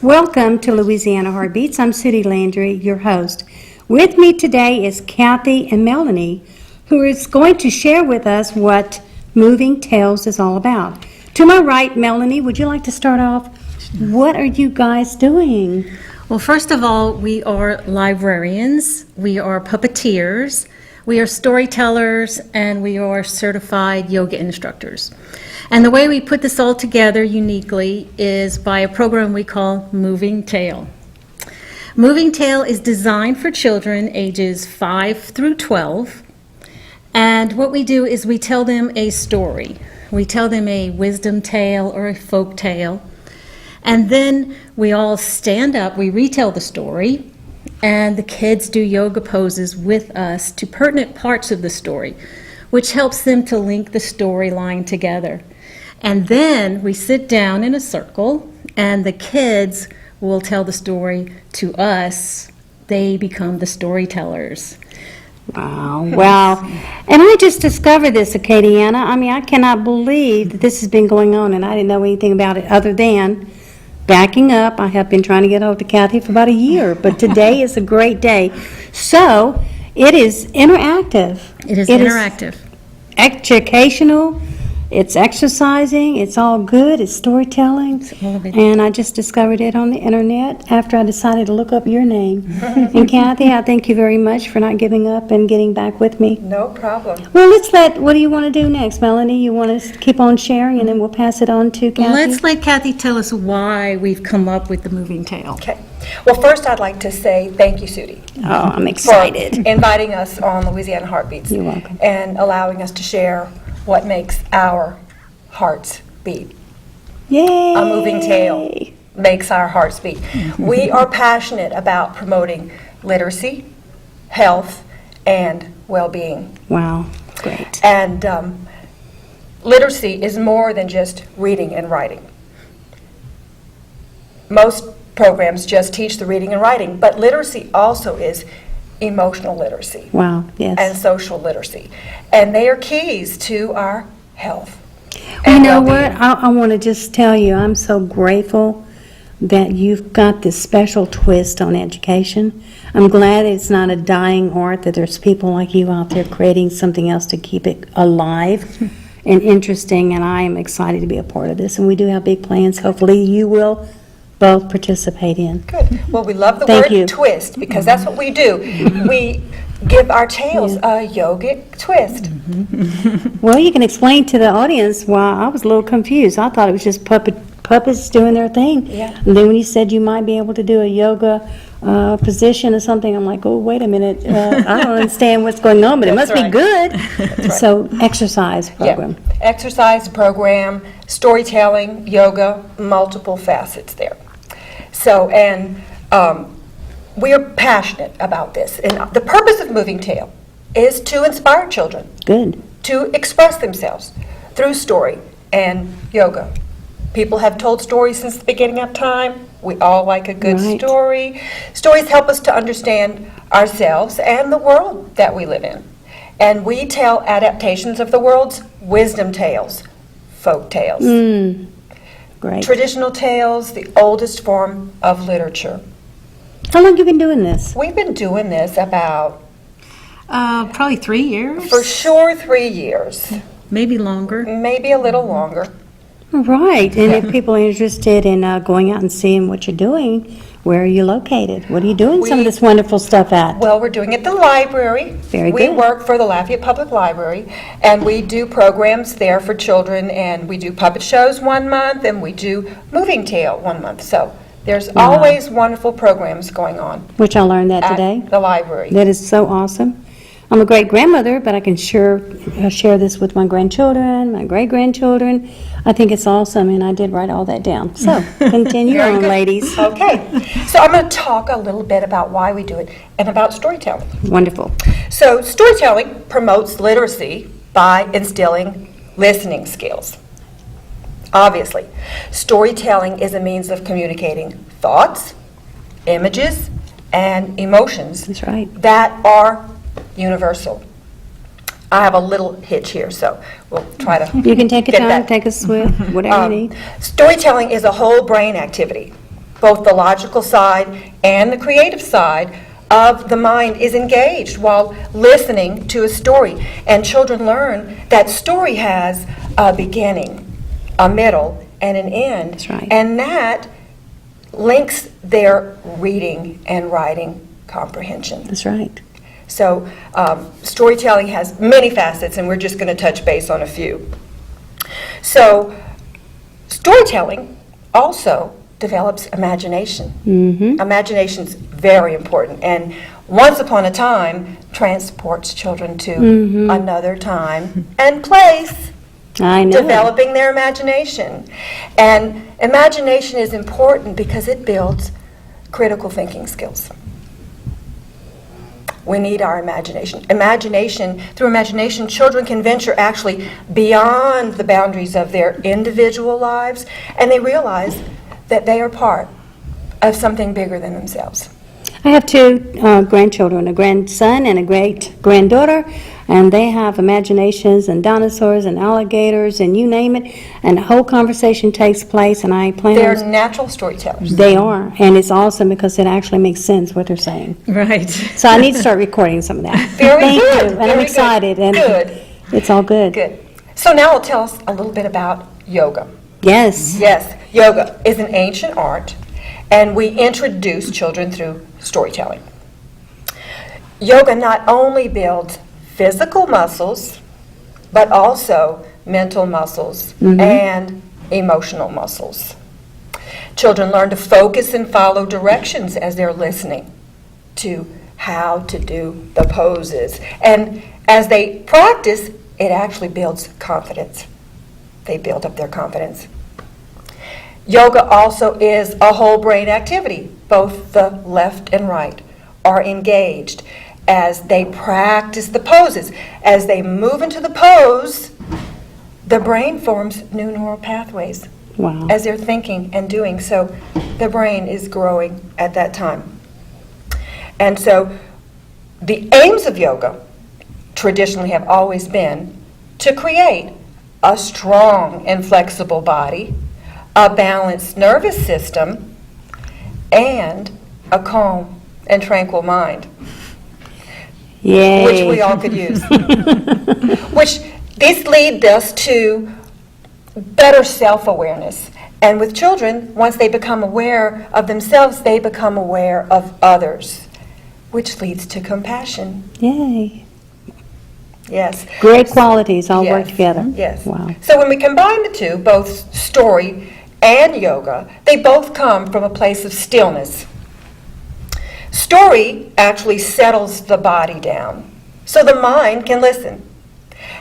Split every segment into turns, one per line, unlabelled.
Welcome to Louisiana Heartbeats. I'm Sudie Landry, your host. With me today is Kathy and Melanie, who is going to share with us what Moving Tales is all about. To my right, Melanie, would you like to start off? What are you guys doing?
Well, first of all, we are librarians, we are puppeteers, we are storytellers, and we are certified yoga instructors. And the way we put this all together uniquely is by a program we call Moving Tale. Moving Tale is designed for children ages 5 through 12. And what we do is we tell them a story. We tell them a wisdom tale or a folk tale. And then we all stand up, we retell the story, and the kids do yoga poses with us to pertinent parts of the story, which helps them to link the storyline together. And then we sit down in a circle, and the kids will tell the story to us. They become the storytellers.
Wow. And I just discovered this, Acadiana. I mean, I cannot believe that this has been going on, and I didn't know anything about it other than backing up. I have been trying to get hold of Kathy for about a year, but today is a great day. So, it is interactive.
It is interactive.
Educational. It's exercising, it's all good, it's storytelling, and I just discovered it on the internet after I decided to look up your name. And Kathy, I thank you very much for not giving up and getting back with me.
No problem.
Well, what do you want to do next, Melanie? You want to keep on sharing, and then we'll pass it on to Kathy?
Let's let Kathy tell us why we've come up with the Moving Tale.
Okay. Well, first I'd like to say thank you, Sudie.
Oh, I'm excited.
For inviting us on Louisiana Heartbeats.
You're welcome.
And allowing us to share what makes our hearts beat.
Yay!
A moving tale makes our hearts beat. We are passionate about promoting literacy, health, and well-being.
Wow, great.
And literacy is more than just reading and writing. Most programs just teach the reading and writing, but literacy also is emotional literacy.
Wow, yes.
And social literacy. And they are keys to our health.
You know
well-being.
what? I want to just tell you, I'm so grateful that you've got this special twist on education. I'm glad it's not a dying art, that there's people like you out there creating something else to keep it alive and interesting, and I am excited to be a part of this. And we do have big plans. Hopefully you will both participate in.
Good. Well, we love the
Thank
word
you.
twist because that's what we do. We give our tales a yogic twist.
Well, you can explain to the audience why I was a little confused. I thought it was just puppets doing their thing.
Yeah.
And then when you said you might be able to do a yoga position or something, I'm like, oh, wait a minute. I don't understand what's going on, but it
That's
must be
right.
good.
Right.
So, exercise program.
Yeah. Exercise program, storytelling, yoga, multiple facets there. So, and we are passionate about this. And the purpose of Moving Tale is to inspire children
Good.
to express themselves through story and yoga. People have told stories since the beginning of time. We all like a good
Right.
story. Stories help us to understand ourselves and the world that we live in. And we tell adaptations of the world's wisdom tales, folk tales.
Great.
Traditional tales, the oldest form of literature.
How long have you been doing this?
We've been doing this about,
Probably 3 years,
for sure, 3 years,
maybe longer.
maybe a little longer.
All right. And if people are interested in going out and seeing what you're doing, where are you located? What are you doing some of
We-
this wonderful stuff at?
Well, we're doing it at the library.
Very
We
good.
work for the Lafayette Public Library, and we do programs there for children, and we do puppet shows 1 month, and we do Moving Tale 1 month. So there's always wonderful programs going on
Which I learned that today.
at the library.
That is so awesome. I'm a great-grandmother, but I can sure share this with my grandchildren, my great-grandchildren. I think it's awesome, and I did write all that down. So, continue
Very
on,
good.
ladies.
Okay, so I'm going to talk a little bit about why we do it and about storytelling.
Wonderful.
So storytelling promotes literacy by instilling listening skills. Obviously, storytelling is a means of communicating thoughts, images, and emotions
That's right.
that are universal. I have a little hitch here, so we'll try to
You can take your
get
time,
that.
take a swift, whatever you need.
Storytelling is a whole brain activity. both the logical side and the creative side of the mind is engaged while listening to a story. And children learn that story has a beginning, a middle, and an end.
That's right.
And that links their reading and writing comprehension.
That's right.
So storytelling has many facets, and we're just going to touch base on a few. So storytelling also develops imagination.
Mm-hmm.
Imagination's very important, and once upon a time transports children to another time and place,
I know.
developing their imagination. And imagination is important because it builds critical thinking skills. We need our imagination. Through imagination, children can venture actually beyond the boundaries of their individual lives, and they realize that they are part of something bigger than themselves.
I have two grandchildren, a grandson and a great-granddaughter, and they have imaginations and dinosaurs and alligators and you name it, and the whole conversation takes place, and I plan
They're
on...
natural storytellers.
They are, and it's awesome because it actually makes sense what they're saying.
Right.
So I need to start recording some of that.
Very
Thank
good,
you, and I'm
very good.
excited, and
Good.
it's all good.
Good. So now tell us a little bit about yoga.
Yes.
Yes, yoga is an ancient art, and we introduce children through storytelling. Yoga not only builds physical muscles, but also mental muscles and emotional muscles. Children learn to focus and follow directions as they're listening to how to do the poses. And as they practice, it actually builds confidence. They build up their confidence. Yoga also is a whole brain activity. Both the left and right are engaged as they practice the poses. As they move into the pose, the brain forms new neural pathways
Wow.
as they're thinking and doing. So the brain is growing at that time. And so the aims of yoga traditionally have always been to create a strong and flexible body, a balanced nervous system, and a calm and tranquil mind,
Yay.
which we all could use. Which this leads us to better self-awareness. And with children, once they become aware of themselves, they become aware of others, which leads to compassion.
Yay.
Yes.
Great qualities all work
Yes.
together.
Yes.
Wow.
So when we combine the two, both story and yoga, they both come from a place of stillness. Story actually settles the body down so the mind can listen.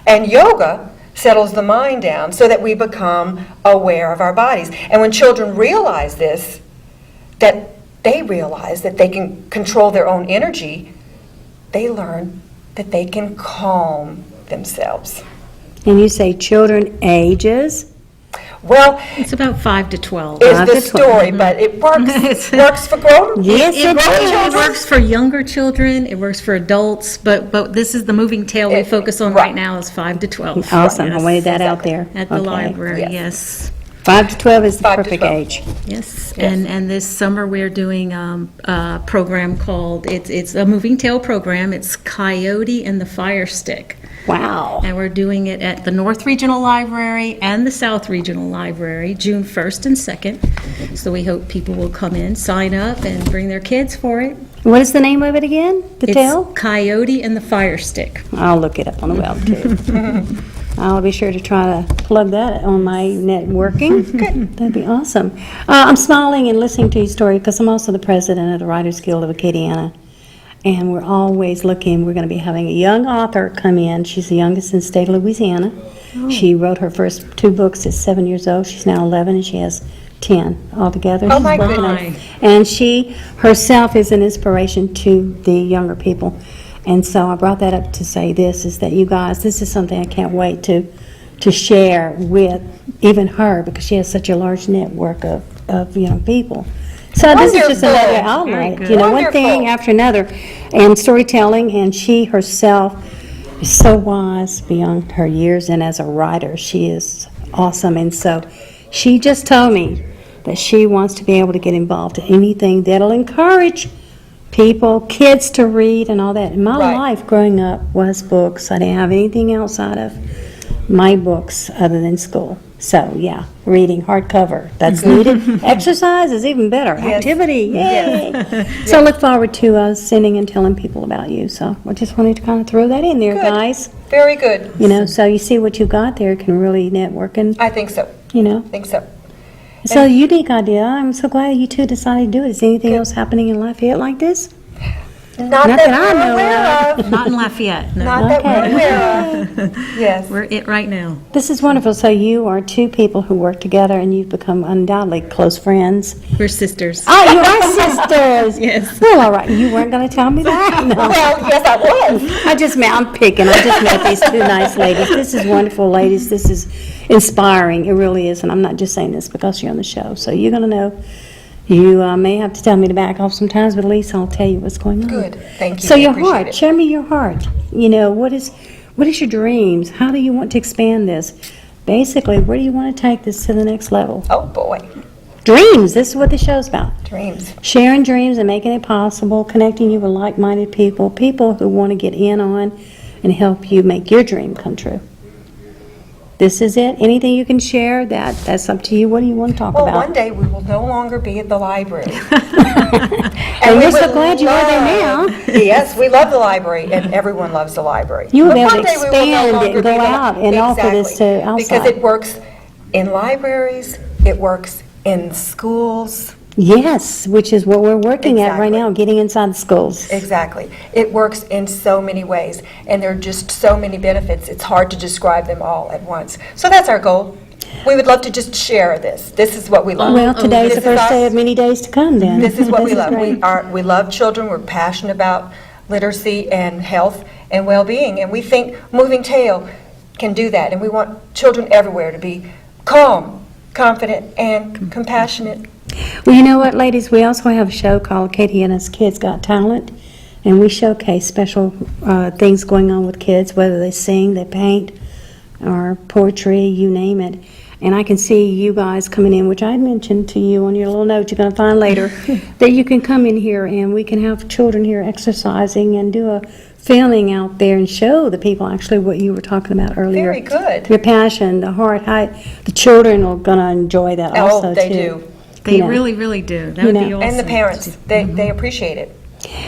And yoga settles the mind down so that we become aware of our bodies. And when children realize this, that they realize that they can control their own energy, they learn that they can calm themselves.
And you say children ages?
Well,
It's about 5 to 12.
is
Five
the
to 12.
story, but it works for grown.
Yes, it
It
does.
works for younger children, it works for adults, but this is the moving tail we focus on
Right.
right now is 5 to 12.
Awesome.
Yes.
I wanted that out there.
At the
Okay.
library,
Yes.
yes.
5 to 12 is the
5 to
perfect
12.
age.
Yes, and this summer we're doing a program called, it's a moving tail program, it's Coyote and the Fire Stick.
Wow.
And we're doing it at the North Regional Library and the South Regional Library, June 1st and 2nd. So we hope people will come in, sign up, and bring their kids for it.
What is the name of it again? The tail?
It's Coyote and the Fire Stick.
I'll look it up on the web too. I'll be sure to try to plug that on my networking. Good. That'd be awesome. I'm smiling and listening to your story because I'm also the president of the Writers Guild of Acadiana. And we're always looking, we're going to be having a young author come in. She's the youngest in the state of Louisiana. She wrote her first 2 books at 7 years old. She's now 11 and she has 10 altogether.
Oh,
She's
my
working on it.
goodness.
And she herself is an inspiration to the younger people. And so I brought that up to say this, is that you guys, this is something I can't wait to share with even her because she has such a large network of young people. So this is just
Wonderful.
another
Very
outlet,
good.
you know, one
Wonderful.
thing after another. And storytelling, and she herself is so wise beyond her years, and as a writer, she is awesome. And so she just told me that she wants to be able to get involved in anything that'll encourage people, kids to read and all that. And my
Right.
life growing up was books. I didn't have anything outside of my books other than school. So, yeah, reading hardcover, that's needed. Exercise is even better.
Yes.
Activity, yay! So I look forward to sending and telling people about you. So I just wanted to kind of throw that in there,
Good.
guys.
Very good.
You know, so you see what you've got there can really network and,
I think so.
you know.
I think so.
So unique idea. I'm so glad you two decided to do it. Is anything
Good.
else happening in Lafayette like this?
Not
Not
that
that I
we're
know
aware of.
Not in Lafayette, no.
Not that
Okay.
we're aware of. Yes.
We're it right now.
This is wonderful. So you are two people who work together and you've become undoubtedly close friends.
We're sisters.
Oh, you are sisters.
Yes.
Well, all right. You weren't going to tell me that? No.
Well, yes, I was.
I just met, I'm picking. I just met these two nice ladies. This is wonderful, ladies. This is inspiring. It really is. And I'm not just saying this because you're on the show. So you're going to know. You may have to tell me to back off sometimes, but at least I'll tell you what's going on.
Good. Thank you.
So
I
your
appreciate
heart,
it.
share me your heart. You know, what is your dreams? How do you want to expand this? Basically, where do you want to take this to the next level?
Oh, boy.
Dreams, this is what the show's about.
Dreams.
Sharing dreams and making it possible, connecting you with like-minded people, people who want to get in on and help you make your dream come true. This is it. Anything you can share, that's up to you. What do you want to talk
Well,
about?
one day we will no longer be at the library.
And
we
we're so
would
glad you are there
love-
now.
Yes, we love the library, and everyone loves the library.
You will
But
be able
one
to
day we will no
expand it
longer
and
be
go
the-
out and offer this
Exactly.
to outside.
Because it works in libraries, it works in schools.
Yes, which is what we're working at right
Exactly.
now, getting inside the schools.
Exactly. It works in so many ways, and there are just so many benefits. It's hard to describe them all at once. So that's our goal. We would love to just share this. This is what we love.
Well, today's the
This is
first day
us.
of many days to come then.
This is what we
This
love.
great.
We love children. We're passionate about literacy and health and well-being, and we think Moving Tail can do that. And we want children everywhere to be calm, confident, and compassionate.
Well, you know what, ladies? We also have a show called Katie and Us Kids Got Talent, and we showcase special things going on with kids, whether they sing, they paint, or poetry, you name it. And I can see you guys coming in, which I had mentioned to you on your little note you're going to find later, that you can come in here and we can have children here exercising and do a filming out there and show the people actually what you were talking about earlier.
Very good.
Your passion, the heart, how the children are going to enjoy that also,
Oh, they
too.
do.
They
You know.
really, really do. That
You
would
know.
be awesome.
And the parents, they appreciate it.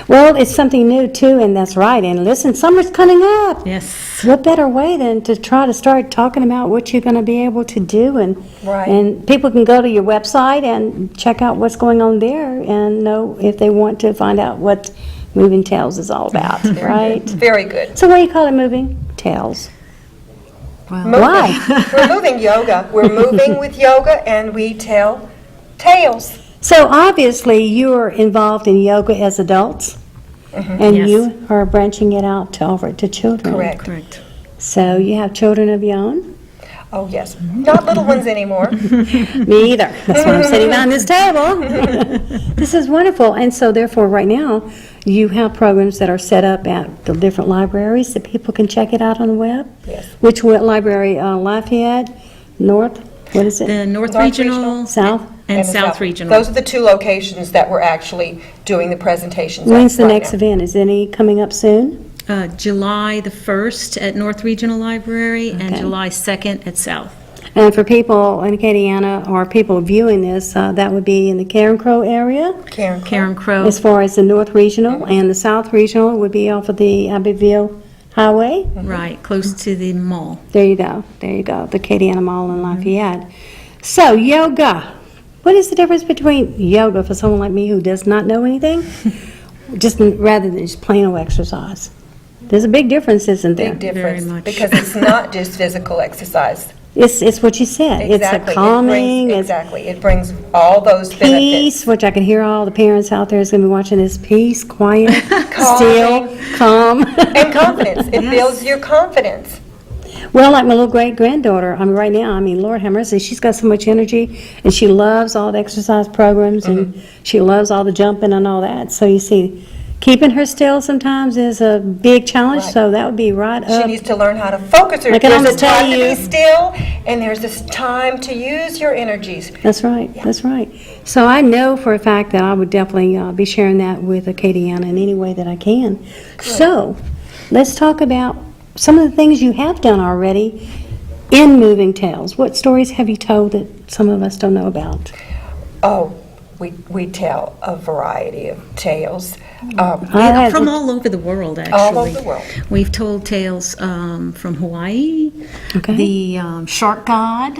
Well, it's something new too, and that's right. And listen, summer's coming up.
Yes.
What better way than to try to start talking about what you're going to be able to do, and
Right.
and people can go to your website and check out what's going on there, and know if they want to find out what Moving Tales is all about, right?
Very good.
So what do you call it, Moving Tales?
Moving.
Why?
We're moving yoga. We're moving with yoga, and we tell tales.
So obviously you're involved in yoga as adults, and
Yes.
you are branching it out to offer it to children.
Correct.
Correct.
So you have children of your own?
Oh, yes. Not little ones anymore.
Me either. That's why I'm sitting behind this table. This is wonderful. And so therefore, right now, you have programs that are set up at the different libraries that people can check it out on the web?
Yes.
Which library? Lafayette, North, what is it?
The North
North
Regional.
Regional.
South?
And
the
South Regional.
Those are the two locations that we're actually doing the presentations at
When's the
right
next
now.
event? Is any coming up soon?
July the 1st at North Regional Library and
Okay.
July 2nd at South.
And for people in Acadiana or people viewing this, that would be in the Karen Crow area,
Karen.
Karen Crow.
as far as the North Regional, and the South Regional would be off of the Abbeville Highway.
Right, close to the mall.
There you go, the Acadiana Mall in Lafayette. So, yoga. What is the difference between yoga for someone like me who does not know anything, just rather than just plain old exercise? There's a big difference, isn't there?
Big difference.
Very much.
Because it's not just physical exercise.
It's what you said.
Exactly.
It's a calming, it's
Exactly. It brings all those benefits.
peace, which I can hear all the parents out there is going to be watching this. Peace, quiet, still, calm.
And confidence. It builds your confidence.
Well, like my little great-granddaughter, right now, Lord have mercy, she's got so much energy, and she loves all the exercise programs, and she loves all the jumping and all that. So you see, keeping her still sometimes is a big challenge,
Right.
so that would be right
She
up.
needs to learn how to focus.
I can
There's a
almost tell
time to be
you-
still, and there's this time to use your energies.
That's right, that's right. So I know for a fact that I would definitely be sharing that with Acadiana in any way that I can. So, let's talk about some of the things you have done already in Moving Tales. What stories have you told that some of us don't know about?
Oh, we tell a variety of tales.
I
From
had-
all over the world, actually.
All over the world.
We've told tales from Hawaii,
Okay.
the Shark God,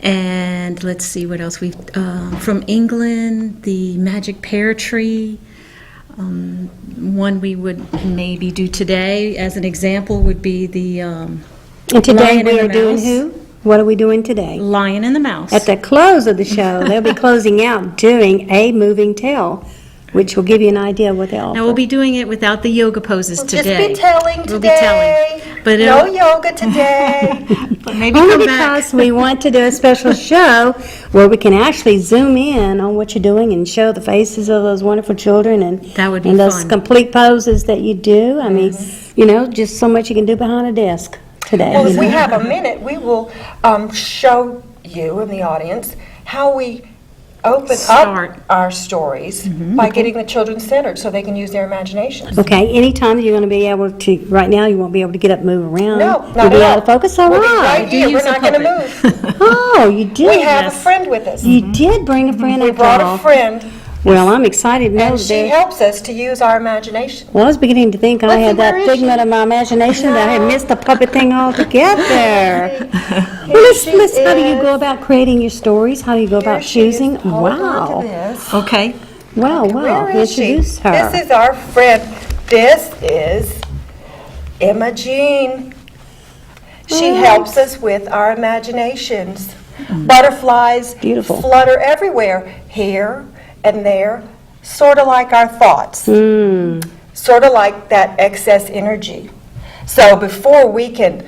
and let's see what else we've from England, the Magic Pear Tree. One we would maybe do today, as an example, would be the
And today
Lion
we
and
are
the
doing
Mouse.
who? What are we doing today?
Lion and the Mouse.
At the close of the show, they'll be closing out doing a moving tale, which will give you an idea of what they offer.
Now, we'll be doing it without the yoga poses
Just
today.
be telling
We'll be
today.
telling. But
No
it'll-
yoga today.
but maybe
Only
come back.
because we want to do a special show where we can actually zoom in on what you're doing and show the faces of those wonderful children and
That would be
and those
fun.
complete poses that you do. I mean, you know, just so much you can do behind a desk today.
Well,
you
if we
know?
have a minute, we will show you in the audience how we open
Start.
up our stories by getting the children centered so they can use their imaginations.
Okay, anytime you're going to be able to, right now you won't be able to get up and move around.
No,
You'll
not
be
at
out
all.
of focus, all
We'll be
right.
right here. We're
use a
not going to
puppet.
move.
Oh, you did.
We have a
Yes.
friend with us.
You did bring a friend
We
after
brought
all.
a friend,
Well, I'm excited to know
and
that
she
there-
helps us to use our imagination.
Well, I was beginning to think I
Let's
had
see, where
that
is
figment
she?
of my imagination that I had
No.
missed the puppet thing altogether.
Here
Well,
she
how do you
is.
go about creating your stories? How do you go
Here
about
she is.
choosing?
Hold on to
Wow.
this.
Okay.
Wow, wow.
Where is she?
Introduce her.
This is our friend. This is Emma Jean. She helps us with our imaginations. Butterflies
Beautiful.
flutter everywhere, here and there, sort of like our thoughts, sort of like that excess energy. So before we can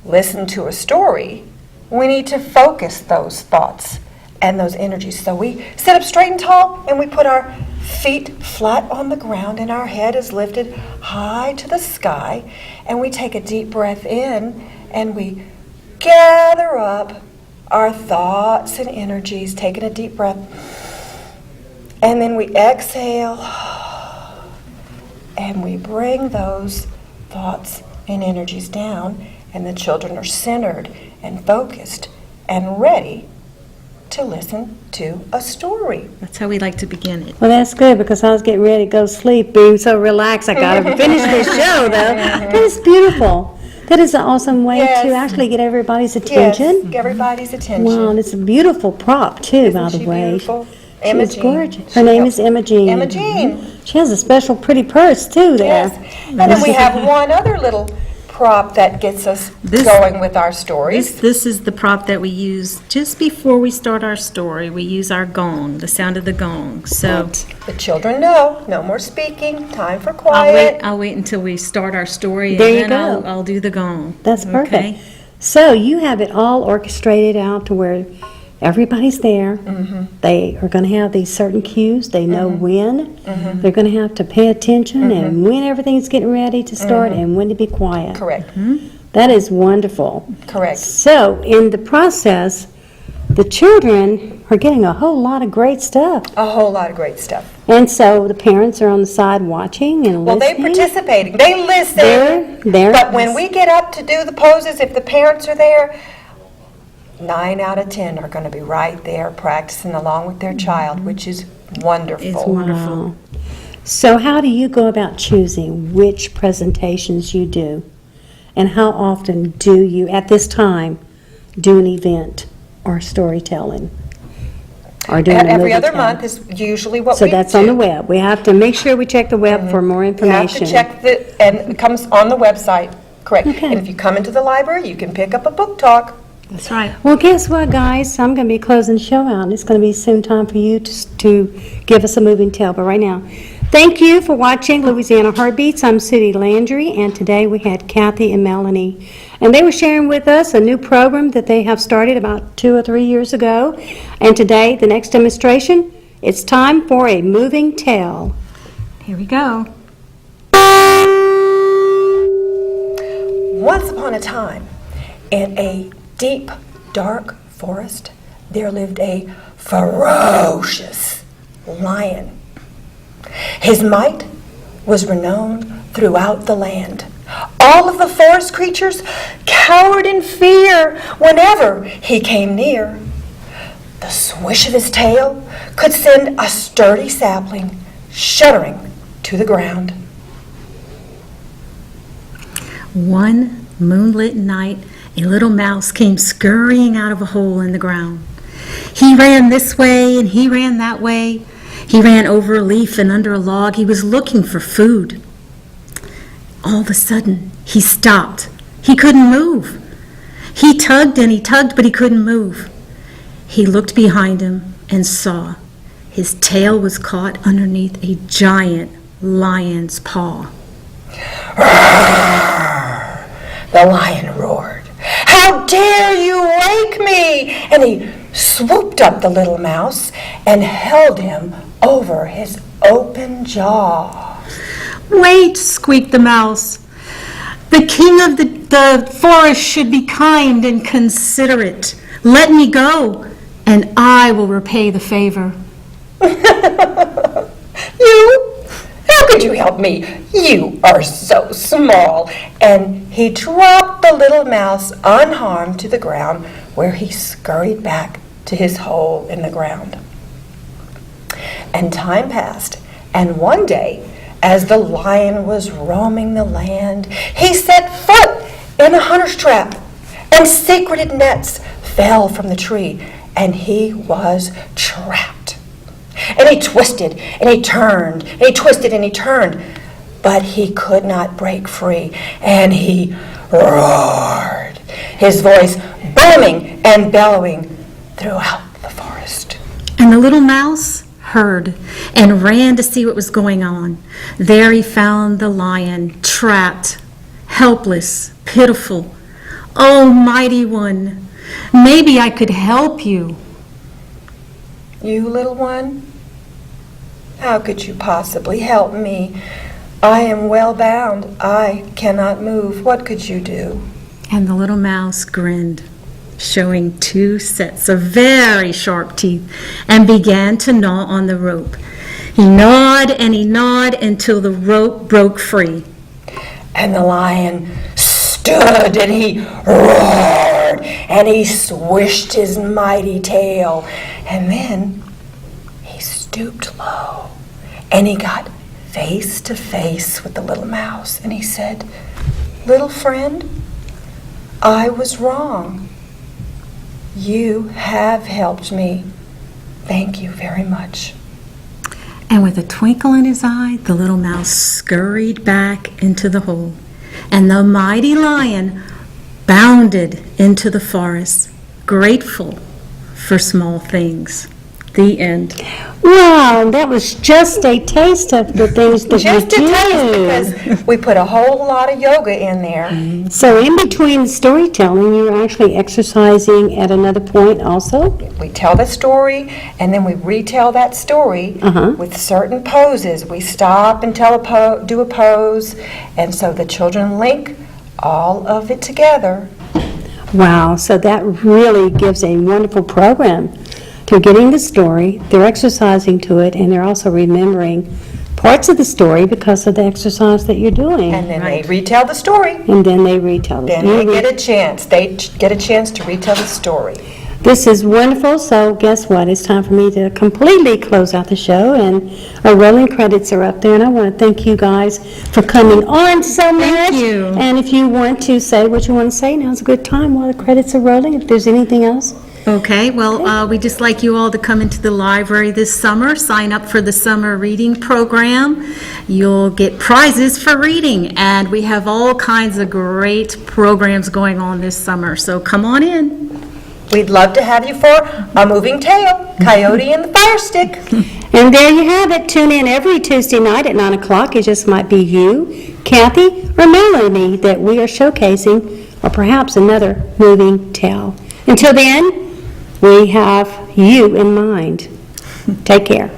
listen to a story, we need to focus those thoughts and those energies. So we sit up straight and tall, and we put our feet flat on the ground, and our head is lifted high to the sky, and we take a deep breath in, and we gather up our thoughts and energies, taking a deep breath, and then we exhale, and we bring those thoughts and energies down, and the children are centered and focused and ready to listen to a story.
That's how we like to begin it.
Well, that's good because I was getting ready to go sleep, being so relaxed. I got to finish this show, though. That is beautiful. That is an awesome way
Yes.
to actually get everybody's
Yes,
attention.
everybody's attention.
Wow, and it's a beautiful prop, too, by
Isn't
the
she
way.
beautiful?
She
Emma
is
Jean.
gorgeous.
She
Her name
helps-
is Emma Jean.
Emma Jean.
She has a special pretty purse, too, there.
Yes. And then we have one other little prop that gets us going with our stories.
This is the prop that we use just before we start our story. We use our gong, the sound of the gong. So
The children know, no more speaking, time for
I'll
quiet.
wait until we start our story,
There you
and then
go.
I'll do the gong.
That's perfect.
Okay?
So you have it all orchestrated out to where everybody's there. They are going to have these certain cues. They know when. They're going to have to pay attention and when everything's getting ready to start and when to be quiet.
Correct,
That is wonderful.
correct.
So in the process, the children are getting a whole lot of great stuff.
A whole lot of great stuff.
And so the parents are on the side watching and
Well, they're
listening.
participating, they listen.
They're-
But when we get up to do the poses, if the parents are there, 9 out of 10 are going to be right there practicing along with their child, which is wonderful.
It's wonderful.
Wow. So how do you go about choosing which presentations you do? And how often do you, at this time, do an event or storytelling? Or do an
Every
movie
other
telling?
month is usually what
So
we
that's
do.
on the web. We have to make sure we check the web for more
You have
information.
to check and it comes on the website, correct.
Okay.
And if you come into the library, you can pick up a book talk.
That's right.
Well, guess what, guys? I'm going to be closing the show out. It's going to be soon time for you to give us a moving tale. But right now, thank you for watching Louisiana Heartbeats. I'm Sudie Landry, and today we had Kathy and Melanie. And they were sharing with us a new program that they have started about 2 or 3 years ago. And today, the next demonstration, it's time for a moving tale.
Here we go.
Once upon a time, in a deep, dark forest, there lived a ferocious lion. His might was renowned throughout the land. All of the forest creatures cowered in fear whenever he came near. The swish of his tail could send a sturdy sapling shuddering to the ground.
One moonlit night, a little mouse came scurrying out of a hole in the ground. He ran this way and he ran that way. He ran over a leaf and under a log. He was looking for food. All of a sudden, he stopped. He couldn't move. He tugged and he tugged, but he couldn't move. He looked behind him and saw his tail was caught underneath a giant lion's paw.
The lion roared, "How dare you wake me!" And he swooped up the little mouse and held him over his open jaw.
"Wait," squeaked the mouse. "The king of the forest should be kind and considerate. Let me go, and I will repay the favor."
"You? How could you help me? You are so small." And he dropped the little mouse unharmed to the ground, where he scurried back to his hole in the ground. And time passed, and one day, as the lion was roaming the land, he set foot in a hunter's trap, and secreted nets fell from the tree, and he was trapped. And he twisted, and he turned, and he twisted, and he turned, but he could not break free, and he roared, his voice booming and bellowing throughout the forest.
And the little mouse heard and ran to see what was going on. There he found the lion, trapped, helpless, pitiful. "Oh, mighty one, maybe I could help you."
"You, little one? How could you possibly help me? I am well bound. I cannot move. What could you do?"
And the little mouse grinned, showing 2 sets of very sharp teeth, and began to gnaw on the rope. He gnawed and he gnawed until the rope broke free.
And the lion stood and he roared and he swished his mighty tail. And then he stooped low and he got face to face with the little mouse. And he said, "Little friend, I was wrong. You have helped me. Thank you very much."
And with a twinkle in his eye, the little mouse scurried back into the hole, and the mighty lion bounded into the forest, grateful for small things. The end.
Wow, that was just a taste of the things that you
Just a
do.
taste, because we put a whole lot of yoga in there.
So in between storytelling, you're actually exercising at another point also?
We tell the story, and then we retell that story with certain poses. We stop and do a pose, and so the children link all of it together.
Wow, so that really gives a wonderful program. They're getting the story, they're exercising to it, and they're also remembering parts of the story because of the exercise that you're doing.
And then they retell the story.
And then they retell it.
Then they get a chance. They get a chance to retell the story.
This is wonderful, so guess what? It's time for me to completely close out the show, and our rolling credits are up there, and I want to thank you guys for coming on so much.
Thank you.
And if you want to say what you want to say, now's a good time while the credits are rolling, if there's anything else.
Okay, well, we'd just like you all to come into the library this summer, sign up for the summer reading program. You'll get prizes for reading, and we have all kinds of great programs going on this summer, so come on in.
We'd love to have you for A Moving Tale, Coyote and the Fire Stick.
And there you have it. Tune in every Tuesday night at 9 o'clock. It just might be you, Kathy, or Melanie that we are showcasing, or perhaps another moving tale. Until then, we have you in mind. Take care.